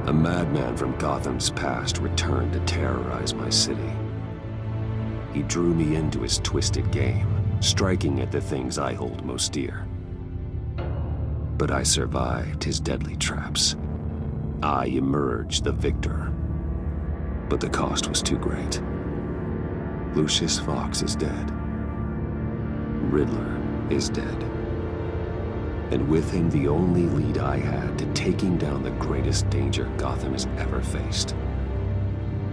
A madman from Gotham's past returned to terrorize my city. He drew me into his twisted game, striking at the things I hold most dear. But I survived his deadly traps. I emerged the victor. But the cost was too great. Lucius Fox is dead. Riddler is dead. And with him, the only lead I had to taking down the greatest danger Gotham has ever faced.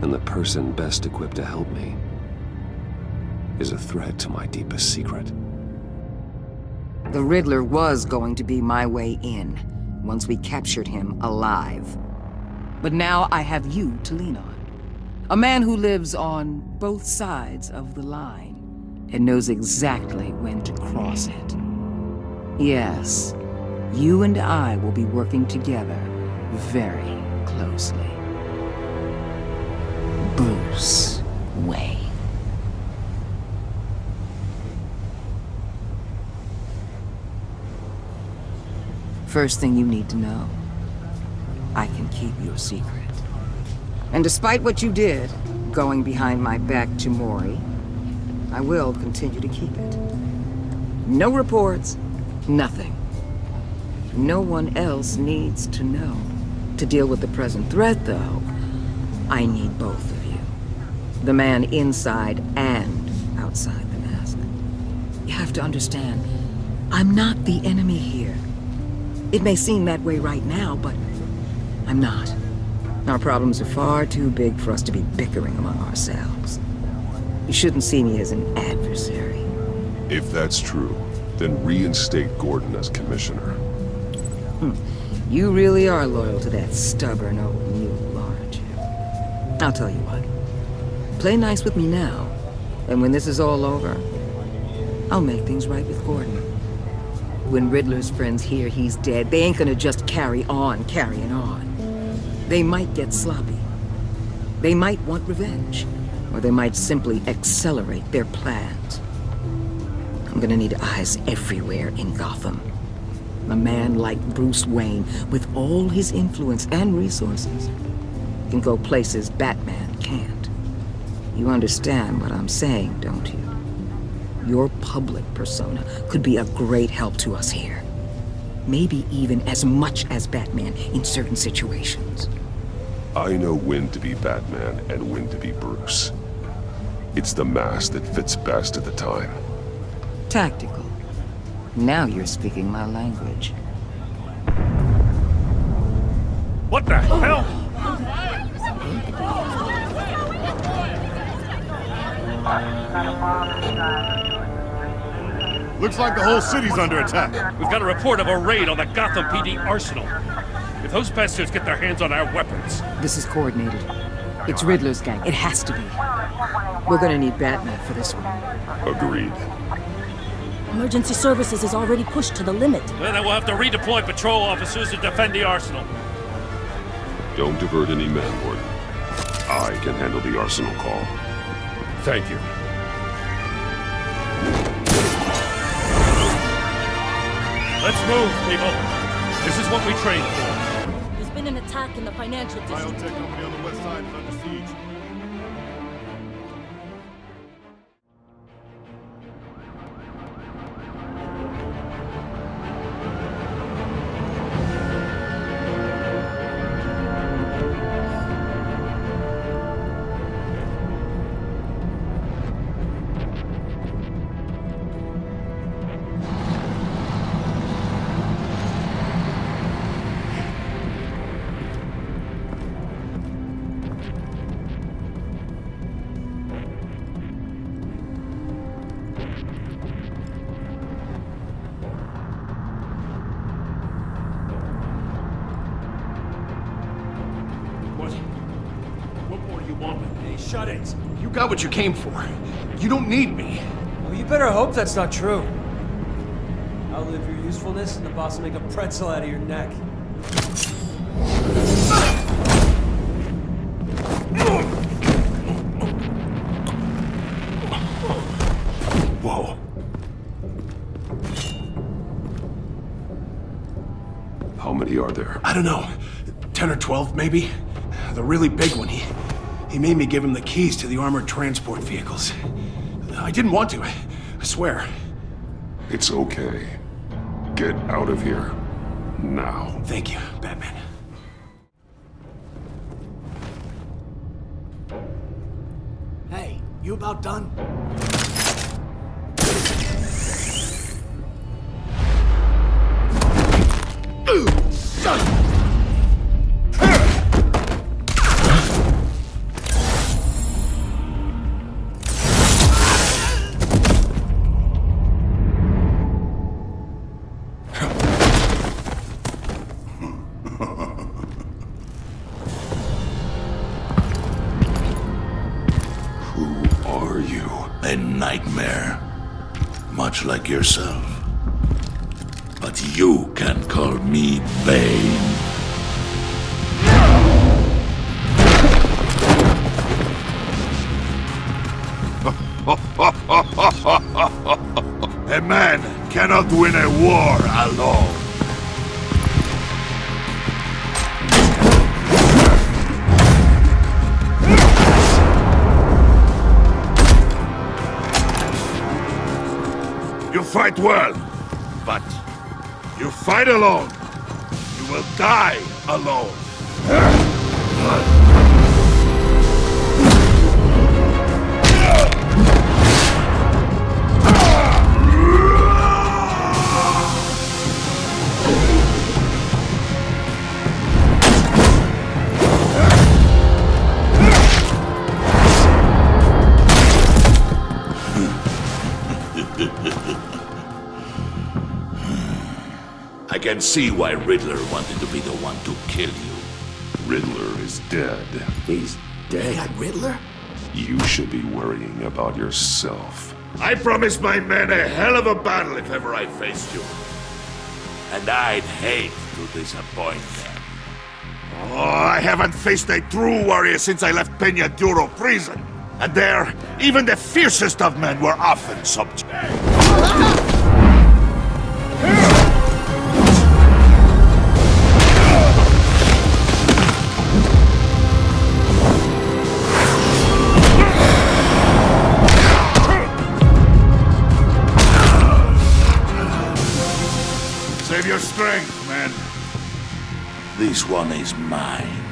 And the person best equipped to help me is a threat to my deepest secret. The Riddler was going to be my way in, once we captured him alive. But now I have you to lean on. A man who lives on both sides of the line, and knows exactly when to cross it. Yes, you and I will be working together very closely. Bruce Wayne. First thing you need to know, I can keep your secret. And despite what you did, going behind my back to Mori, I will continue to keep it. No reports, nothing. No one else needs to know. To deal with the present threat, though, I need both of you. The man inside and outside the mask. You have to understand, I'm not the enemy here. It may seem that way right now, but I'm not. Our problems are far too big for us to be bickering among ourselves. You shouldn't see me as an adversary. If that's true, then reinstate Gordon as commissioner. You really are loyal to that stubborn old mule, aren't you? I'll tell you what. Play nice with me now, and when this is all over, I'll make things right with Gordon. When Riddler's friends hear he's dead, they ain't gonna just carry on carrying on. They might get sloppy. They might want revenge, or they might simply accelerate their plans. I'm gonna need eyes everywhere in Gotham. A man like Bruce Wayne, with all his influence and resources, can go places Batman can't. You understand what I'm saying, don't you? Your public persona could be a great help to us here. Maybe even as much as Batman in certain situations. I know when to be Batman and when to be Bruce. It's the mask that fits best at the time. Tactical. Now you're speaking my language. What the hell? Looks like the whole city's under attack. We've got a report of a raid on the Gotham PD arsenal. If those bastards get their hands on our weapons... This is coordinated. It's Riddler's gang. It has to be. We're gonna need Batman for this one. Agreed. Emergency services is already pushed to the limit. Well, then we'll have to redeploy patrol officers to defend the arsenal. Don't divert any men, Gordon. I can handle the arsenal call. Thank you. Let's move, people. This is what we trained for. There's been an attack in the financial district. Biotech company on the west side is under siege. What more do you want with me? Shut it. You got what you came for. You don't need me. Well, you better hope that's not true. Outlive your usefulness, and the boss will make a pretzel out of your neck. Whoa. How many are there? I don't know. 10 or 12, maybe. The really big one. He made me give him the keys to the armored transport vehicles. I didn't want to, I swear. It's okay. Get out of here. Now. Thank you, Batman. Hey, you about done? A nightmare, much like yourself. But you can call me Bane. A man cannot win a war alone. You fight well, but you fight alone. You will die alone. I can see why Riddler wanted to be the one to kill you. Riddler is dead. He's dead. Riddler? You should be worrying about yourself. I promised my men a hell of a battle if ever I faced you. And I'd hate to disappoint them. Oh, I haven't faced a true warrior since I left Peña Duro prison. And there, even the fiercest of men were often subject. Save your strength, man. This one is mine.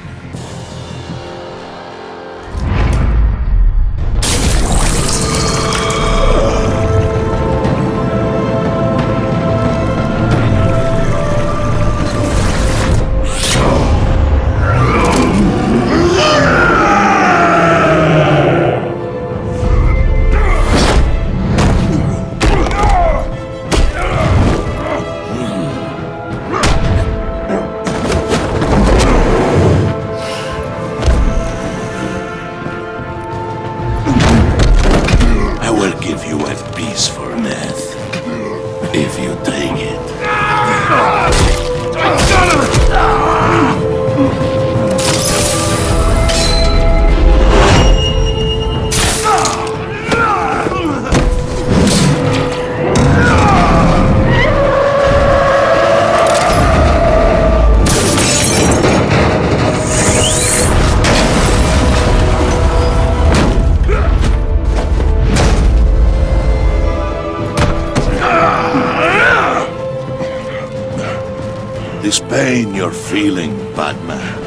If you take it. This pain you're feeling, Batman.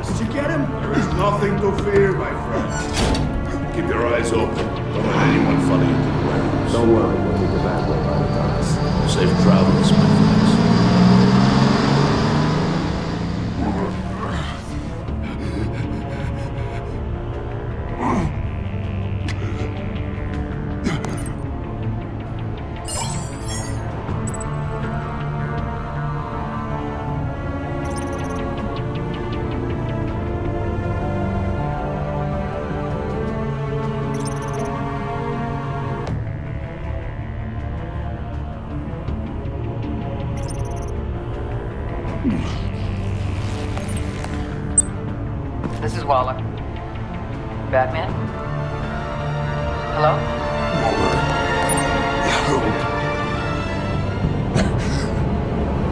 Did you get him? There is nothing to fear, my friend. Keep your eyes open. Don't let anyone follow you to the warehouse. Don't worry, we'll be the back way by the docks. Safe travels, my friends. is Waller. Batman? Hello? Waller. Help.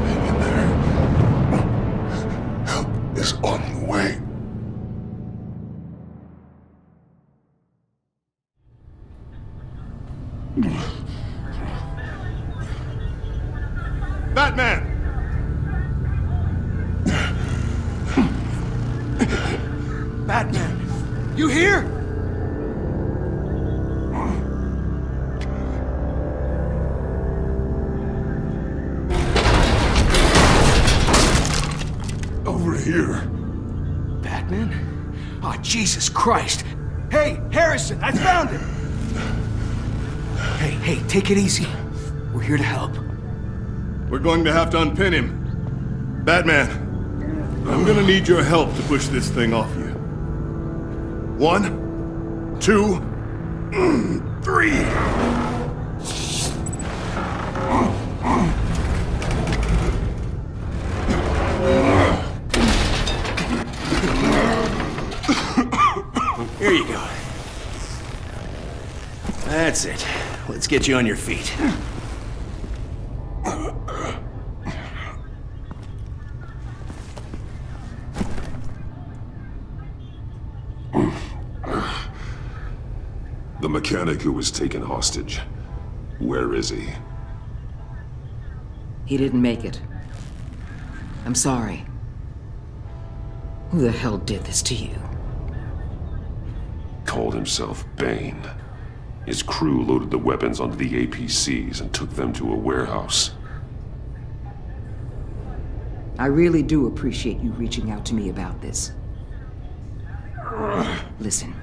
Hang in there. Help is on the way. Batman! Batman, you here? Over here. Batman? Oh, Jesus Christ. Hey, Harrison, I found him! Hey, take it easy. We're here to help. We're going to have to unpin him. Batman, I'm gonna need your help to push this thing off you. 1, 2, 3. Here you go. That's it. Let's get you on your feet. The mechanic who was taken hostage. Where is he? He didn't make it. I'm sorry. Who the hell did this to you? Called himself Bane. His crew loaded the weapons onto the APCs and took them to a warehouse. I really do appreciate you reaching out to me about this. Listen,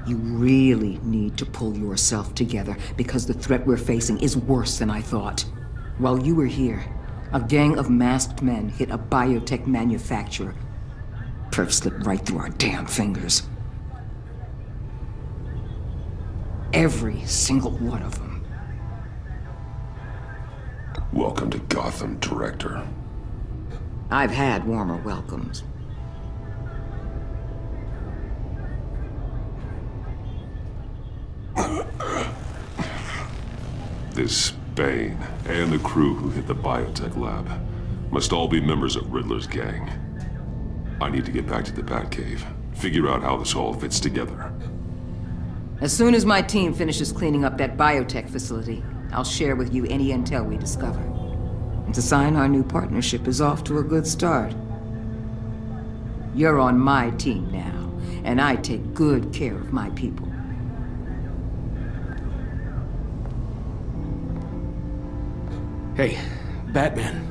you really need to pull yourself together because the threat we're facing is worse than I thought. While you were here, a gang of masked men hit a biotech manufacturer. Perf slipped right through our damn fingers. Every single one of them. Welcome to Gotham, Director. I've had warmer welcomes. This Bane and the crew who hit the biotech lab must all be members of Riddler's gang. I need to get back to the Batcave, figure out how this all fits together. As soon as my team finishes cleaning up that biotech facility, I'll share with you any intel we discover. And to sign our new partnership is off to a good start. You're on my team now, and I take good care of my people. Hey, Batman.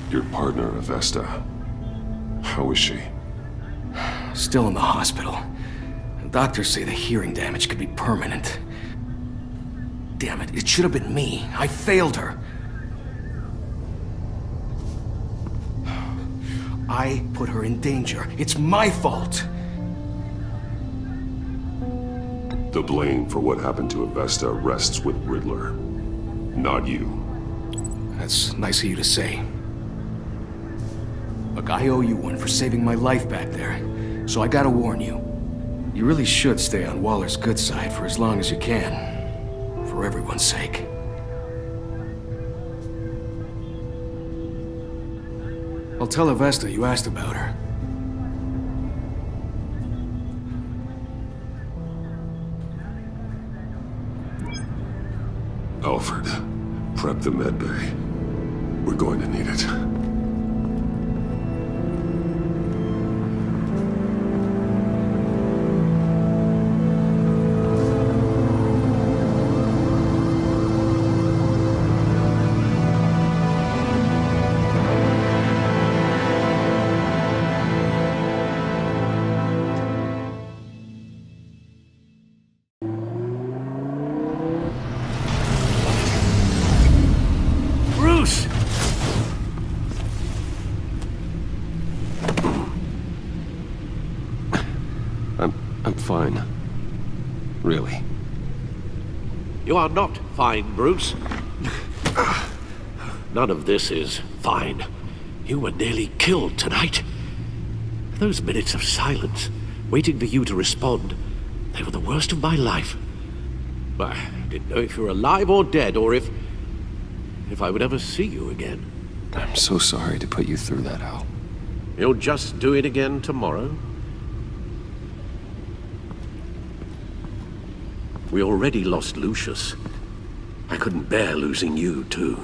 Your partner, Avesta. How is she? Still in the hospital. Doctors say the hearing damage could be permanent. Damn it, it should have been me. I failed her. I put her in danger. It's my fault. The blame for what happened to Avesta rests with Riddler, not you. That's nice of you to say. Look, I owe you one for saving my life back there, so I gotta warn you. You really should stay on Waller's good side for as long as you can. For everyone's sake. I'll tell Avesta you asked about her. Alfred, prep the medbay. We're going to need it. Bruce! I'm fine. Really. You are not fine, Bruce. None of this is fine. You were nearly killed tonight. Those minutes of silence, waiting for you to respond, they were the worst of my life. I didn't know if you were alive or dead, or if I would ever see you again. I'm so sorry to put you through that, Al. You'll just do it again tomorrow? We already lost Lucius. I couldn't bear losing you, too.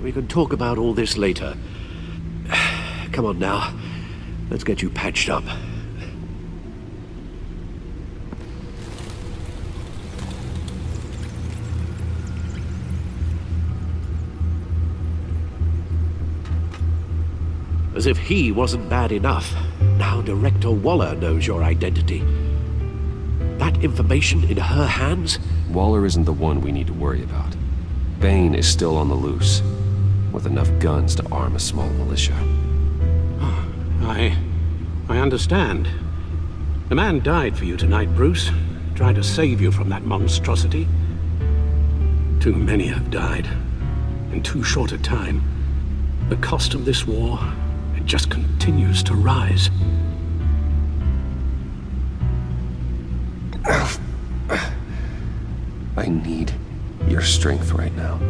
We can talk about all this later. Come on now. Let's get you patched up. As if he wasn't bad enough, now Director Waller knows your identity. That information in her hands? Waller isn't the one we need to worry about. Bane is still on the loose, with enough guns to arm a small militia. I understand. The man died for you tonight, Bruce. Tried to save you from that monstrosity. Too many have died. In too short a time. The cost of this war, it just continues to rise. I need your strength right now.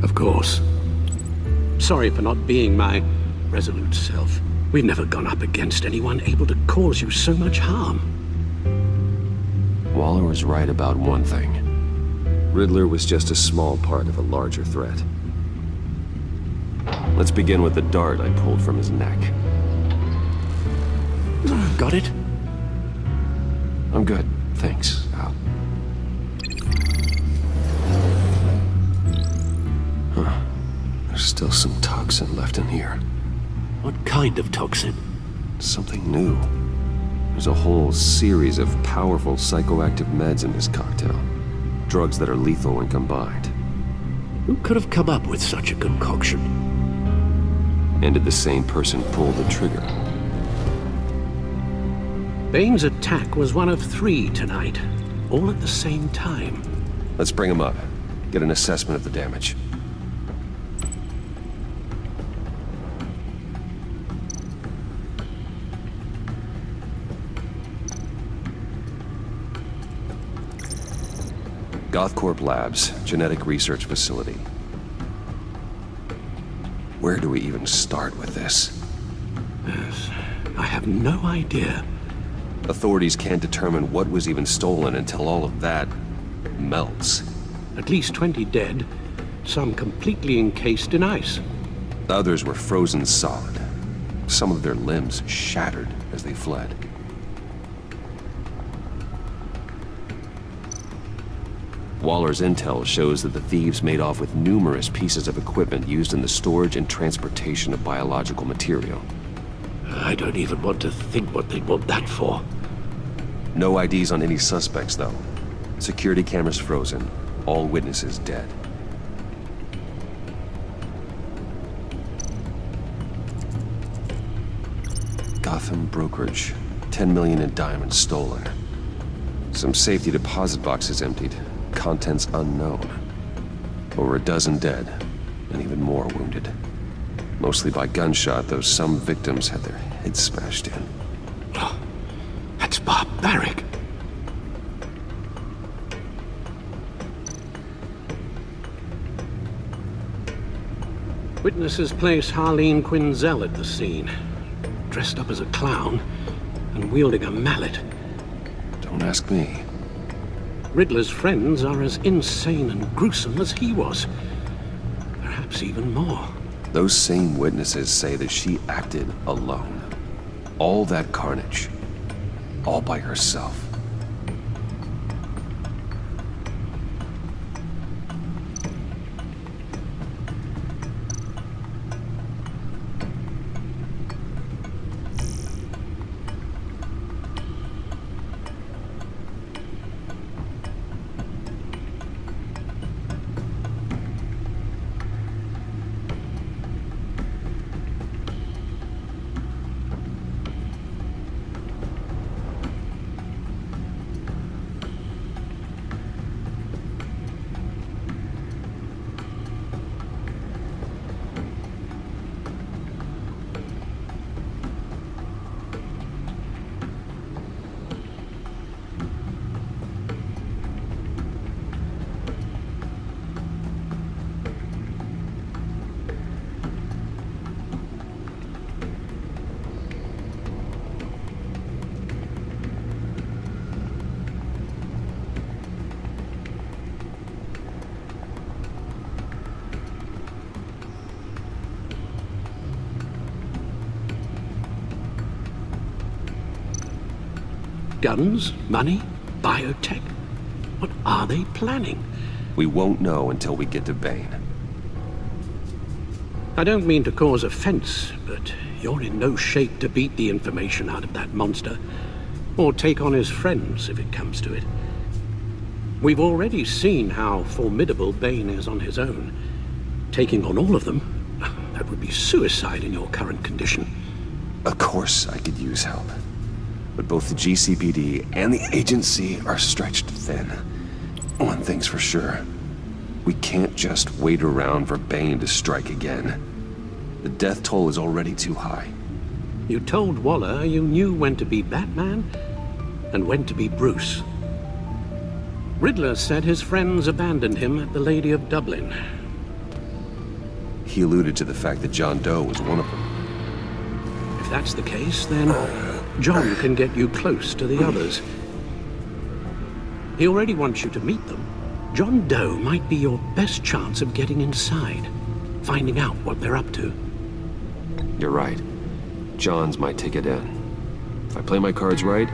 Of course. Sorry for not being my resolute self. We've never gone up against anyone able to cause you so much harm. Waller was right about one thing. Riddler was just a small part of a larger threat. Let's begin with the dart I pulled from his neck. Got it? I'm good, thanks, Al. Huh. There's still some toxin left in here. What kind of toxin? Something new. There's a whole series of powerful psychoactive meds in this cocktail. Drugs that are lethal when combined. Who could have come up with such a concoction? And did the same person pull the trigger? Bane's attack was one of 3 tonight, all at the same time. Let's bring him up. Get an assessment of the damage. Gothcorp Labs, genetic research facility. Where do we even start with this? Yes, I have no idea. Authorities can't determine what was even stolen until all of that melts. At least 20 dead, some completely encased in ice. Others were frozen solid. Some of their limbs shattered as they fled. Waller's intel shows that the thieves made off with numerous pieces of equipment used in the storage and transportation of biological material. I don't even want to think what they'd want that for. No IDs on any suspects, though. Security cameras frozen. All witnesses dead. Gotham brokerage. 10 million in diamonds stolen. Some safety deposit boxes emptied. Contents unknown. Over a dozen dead, and even more wounded. Mostly by gunshot, though some victims had their heads smashed in. Oh, that's barbaric. Witnesses place Harleen Quinzel at the scene, dressed up as a clown and wielding a mallet. Don't ask me. Riddler's friends are as insane and gruesome as he was. Perhaps even more. Those same witnesses say that she acted alone. All that carnage. All by herself. Guns? Money? Biotech? What are they planning? We won't know until we get to Bane. I don't mean to cause offense, but you're in no shape to beat the information out of that monster, or take on his friends if it comes to it. We've already seen how formidable Bane is on his own. Taking on all of them, that would be suicide in your current condition. Of course I could use help. But both the GCPD and the agency are stretched thin. One thing's for sure. We can't just wait around for Bane to strike again. The death toll is already too high. You told Waller you knew when to be Batman and when to be Bruce. Riddler said his friends abandoned him at the Lady of Dublin. He alluded to the fact that John Doe was one of them. If that's the case, then John can get you close to the others. He already wants you to meet them. John Doe might be your best chance of getting inside, finding out what they're up to. You're right. John's my ticket in. If I play my cards right,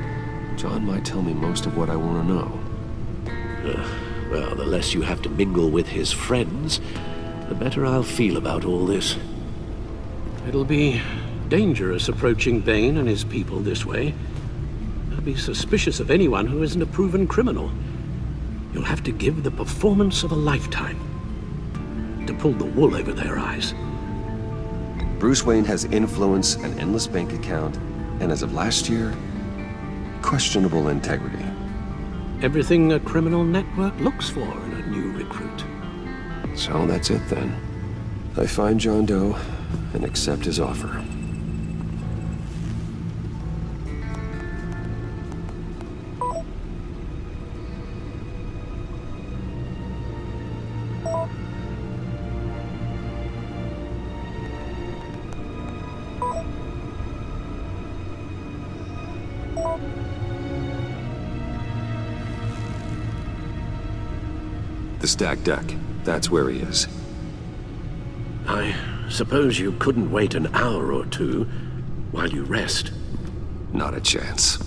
John might tell me most of what I want to know. Well, the less you have to mingle with his friends, the better I'll feel about all this. It'll be dangerous approaching Bane and his people this way. They'll be suspicious of anyone who isn't a proven criminal. You'll have to give the performance of a lifetime to pull the wool over their eyes. Bruce Wayne has influence, an endless bank account, and as of last year, questionable integrity. Everything a criminal network looks for in a new recruit. So that's it then. I find John Doe and accept his offer. The stacked deck. That's where he is. I suppose you couldn't wait an hour or two while you rest. Not a chance.